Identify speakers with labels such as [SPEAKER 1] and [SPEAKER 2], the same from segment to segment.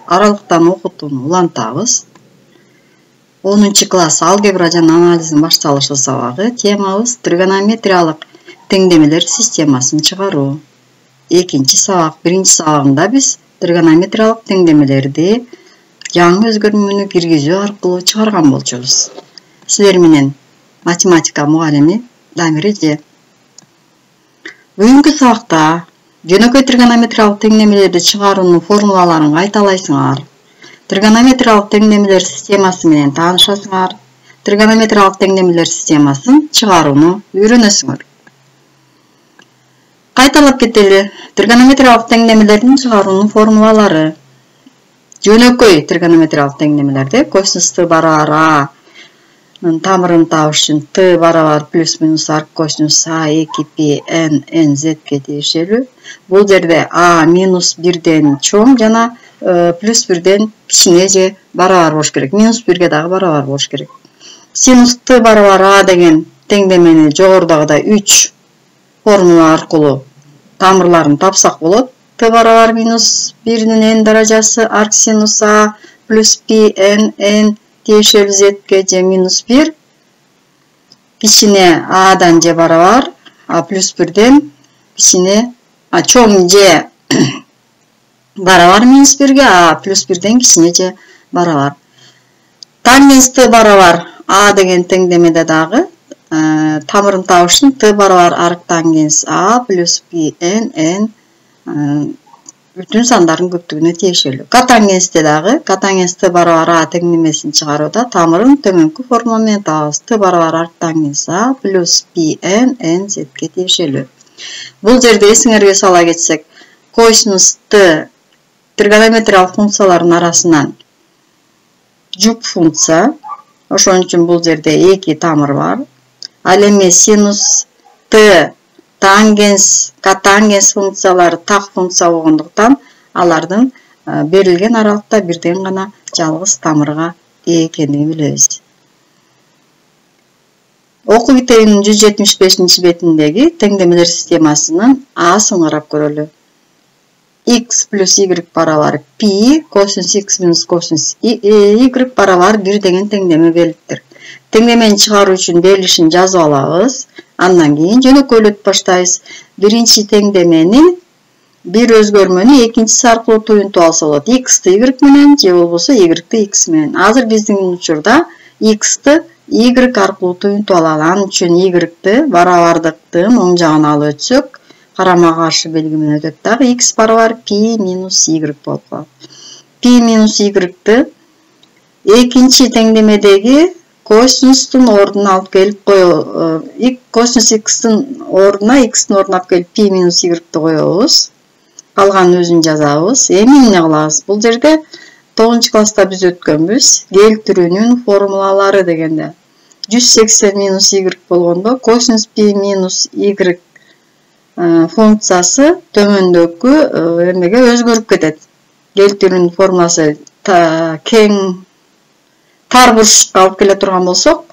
[SPEAKER 1] аралыктан окутууну улантабыз. 10-класс алгебра жана анализдин башталышы сабагы. Темабыз тригонометриялык теңдемелер системасын чыгаруу. Экинчи сабак. Биринчи сабагында биз тригонометриялык теңдемелерди жаңы өзгөрмөнү киргизүү аркылуу чыгарган болчубуз. Силер менен математика мугалими Дамир эже. Бүгүнкү сабакта жөнөкөй тригонометриялык теңдемелерди чыгаруунун формулаларын кайталайсыңар. Тригонометриялык теңдемелер системасы менен таанышасыңар. Тригонометриялык теңдемелер системасын чыгарууну үйрөнөсүңөр. Кайталап кетели. Тригонометриялык теңдемелердин чыгаруунун формулалары. Жөнөкөй тригонометриялык теңдемелерде косинус t барабар a тамырын табыш үчүн t барабар плюс минус арк косинус a 2 n n z'ке тиешелүү. Бул жерде a минус 1ден чоң жана плюс 1ден кичине же барабар болуш керек. Минус 1ге дагы барабар болуш керек. Синус t барабар a деген теңдемени жогорудагыдай 3 формула аркылуу тамырларын тапсак болот. T барабар минус 1'nin n даражасы арк синус a плюс p n тиешелүү z'ке же минус 1 кичине a'дан же барабар a плюс 1'ден кичине чоң же барабар минус 1ге a плюс 1'ден кичине же барабар. Тангенс t барабар a деген теңдемеде дагы тамырын табыш үчүн t барабар арк тангенс a плюс p n бүтүн сандардын көптүгүнө тиешелүү. Котангенсте дагы котангенс t барабар a теңдемесин чыгарууда тамырын төмөнкү формула менен табабыз. T барабар арк тангенс a плюс p n z'ке тиешелүү. Бул жерде эсиңерге сала кетсек, косинус t тригонометриялык функциялардын арасынан жуп функция. Ошон үчүн бул жерде 2 тамыр бар. Ал эми синус t тангенс, котангенс функциялары так функция болгондуктан алардын берилген аралыкта бирден гана жалгыз тамырга ээ экенин билебиз. Окуу китебинин 175-бетиндеги теңдемелер системасынын асын карап көрөлү. X плюс y барабар π косинус x минус косинус y барабар 1 деген теңдеме берилиптир. Теңдемени чыгаруу үчүн берилишин жазып алабыз. Андан кийин жөнөкөйлөтүп баштайбыз. Биринчи теңдемени бир өзгөрмөнү экинчиси аркылуу туюнтуп алса болот. X'ти y менен же болбосо y'ти x менен. Азыр биздин учурда x'ти y аркылуу туюнтуп алалы. Анын үчүн y'ти барабардыктын оң жагына алып өтсөк, карама каршы белги менен өтөт дагы x барабар p минус y болуп калат. P минус y'ти экинчи теңдемедеги косинустун ордуна алып келип косинус x'тин ордуна x'тин ордуна алып келип p минус y'ти коебуз. Калганын өзүн жазабыз. Эми эмне кылабыз? Бул жерде 9-класста биз өткөнбүз. Келтирүүнүн формулалары дегенде 180 минус y болгондо косинус p минус y функциясы төмөндөгү эмеге өзгөрүп кетет. Келтирүүнүн формуласы кең тар бурчка алып келе турган болсок,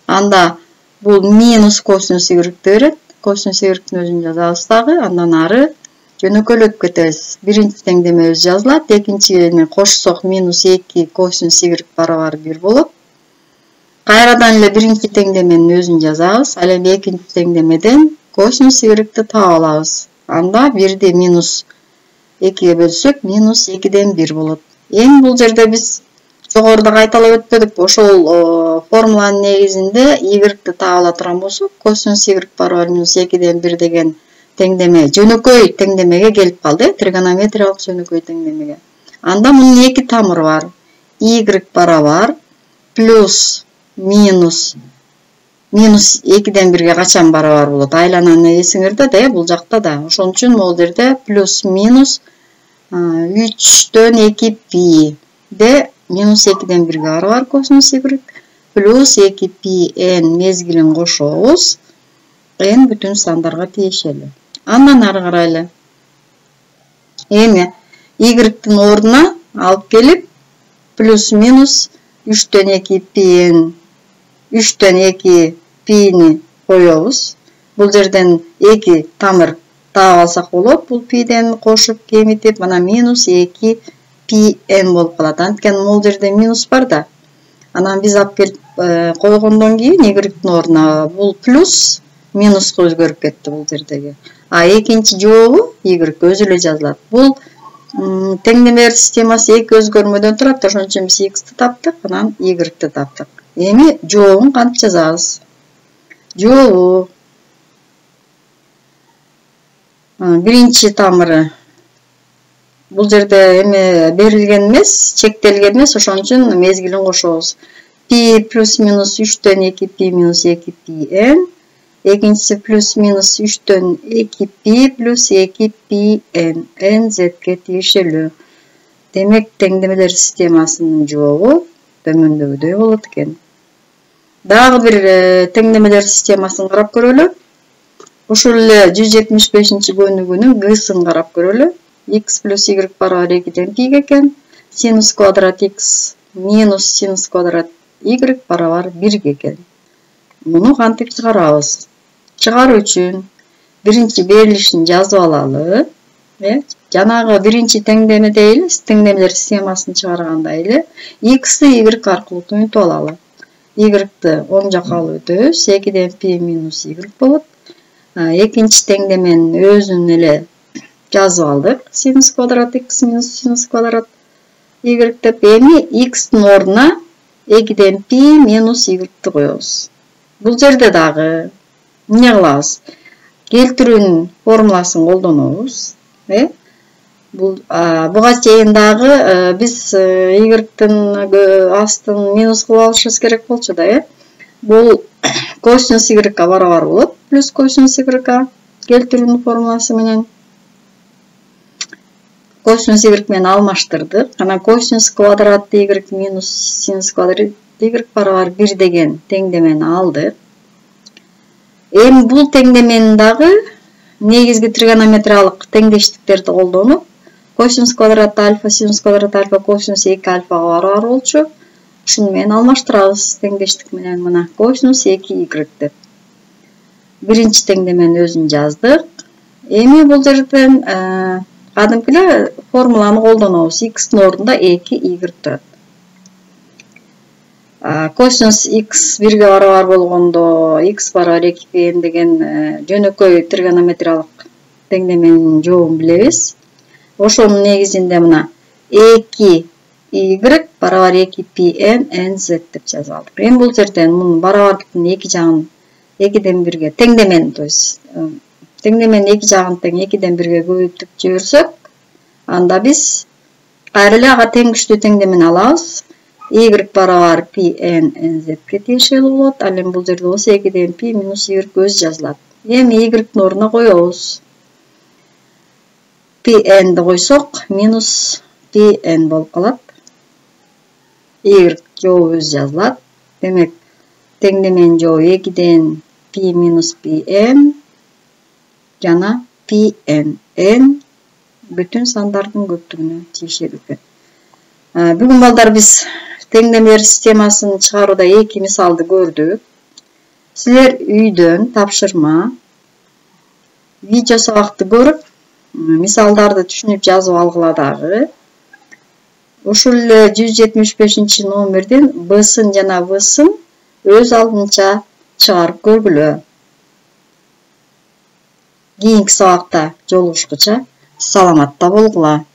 [SPEAKER 1] анда бул минус косинус y берет. Косинус y'тин өзүн жазабыз дагы, андан ары жөнөкөйлөтүп кетебиз. Биринчи теңдемебиз жазылат, экинчини кошсок минус 2 косинус y барабар 1 болот. Кайрадан эле биринчи теңдеменин өзүн жазабыз. Ал эми экинчи теңдемеден косинус y'ти таап алабыз. Анда 1ди минус 2ге бөлсөк, минус 2ден 1 болот. Эми бул жерде биз жогоруда кайталап өтпөдүк. Ошол формуланын негизинде y'ти таап ала турган болсок, косинус y барабар минус 2ден 1 деген теңдеме жөнөкөй теңдемеге келип калды, тригонометриялык жөнөкөй теңдемеге. Анда мунун 2 тамыры бар. Y барабар плюс минус 2ден 1ге качан барабар болот? Айлананы эсиңерде да, бул жакта да. Ошон үчүн могул жерде плюс минус 3дөн 2 π де минус 2ден 1ге барабар косинус y плюс 2 π n мезгилин кошобуз. N бүтүн сандарга тиешелүү. Андан ары карайлы. Эми y'тин ордуна алып келип плюс минус 3дөн 2 π n 3дөн 2 π'ни коебуз. Бул жерден 2 тамыр таап алсак болот. Бул п'ден кошуп кемитип, мына минус 2 pn болуп калат. Анткени могул жерде минус бар да. Анан биз алып келип койгондон кийин y-тин ордуна бул плюс минуска өзгөрүп кетти бул жердеги. А экинчи жообу y өзү эле жазылат. Бул теңдемелер системасы эки өзгөрмөдөн турат. Ошон үчүн биз x'ти таптык, анан y-ти таптык. Эми жообун кантип жазабыз? Жообу биринчи тамыры бул жерде эме берилген эмес, чектелген эмес, ошон үчүн мезгилин кошобуз. Пи плюс минус 3-төн 2 пи минус 2 пи n. Экинчиси плюс минус 3-төн 2 пи плюс 2 пи n. n z'ке тиешелүү. Демек теңдемелер системасынын жообу төмөндөгүдөй болот экен. Дагы бир теңдемелер системасын карап көрөлү. Ушул эле 175-чи көнүгүүнүн g-сын карап көрөлү. X плюс y барабар 2-ден пи экен. Синус квадрат x минус синус квадрат y барабар 1 экен. Муну кантип чыгарабыз? Чыгаруу үчүн биринчи берилишин жазып алалы. Жанагы биринчи теңдемеде эле, теңдемелер системасын чыгаргандай эле x'ти y аркылуу түнүтүп алалы. Y-ти оң жакка алып өтөбүз. 2-ден пи минус y болот. Экинчи теңдеменин өзүн эле жазып алдык. Синус квадрат x минус синус квадрат y деп, эми x'тин ордуна 2-ден пи минус y-ти коебуз. Бул жерде дагы эмне кылабыз? Келтирүүнүн формуласын колдонобуз. Буга чейин дагы биз y-тин астын минус кылып алышыбыз керек болчу да, Бул косинус y-га барабар болот. Плюс косинус y-га келтирүүнүн формуласы менен косинус y менен алмаштырдык. Анан косинус квадрат y минус синус квадрат y барабар 1 деген теңдемени алдык. Эми бул теңдеменин дагы негизги тригонометриялык теңдештиктерди колдонуп, косинус квадрат альфа синус квадрат альфа косинус 2 альфага барабар болчу. Ушуну менен алмаштырабыз теңдештик менен мына косинус 2y деп. Биринчи теңдеменин өзүн жаздык. Эми бул жерден кадимки эле формуланы колдонобуз. X'тин ордунда 2y турат. Косинус x 1ге барабар болгондо x барабар 2n деген жөнөкөй тригонометриялык теңдеменин жообун билебиз. Ошонун негизинде мына 2y барабар 2pn nz деп жазып алдык. Эми бул жерден мунун барабардыктын эки жагын 2-ден 1ге теңдемен, то есть теңдеменин эки жагын тең 2-ден 1ге көбөйтүп жиберсек, анда биз кайра эле ага тең күчтүү теңдемени алабыз. Y барабар pn nz'ке тиешелүү болот. Ал эми бул жерде болсо 2-ден пи минус y өзү жазылат. Эми y-тин ордуна коебуз. pn'ди койсок минус pn болуп калат. Y жообу өзү жазылат. Демек теңдеменин жообу 2-ден пи минус pn жана pn. n бүтүн сандардын көптүгүнө тиешелүү экен. Бүгүн балдар биз теңдемелер системасын чыгарууда эки мисалды көрдүк. Силер үйдөн тапшырма видео сабакты көрүп, мисалдарды түшүнүп жазып алгыла дагы. Ушул эле 175-чи номерден b-сын жана v-сын өз алдынча чыгарып көргүлө. Кийинки сабакта жолугушкуча саламатта болгула.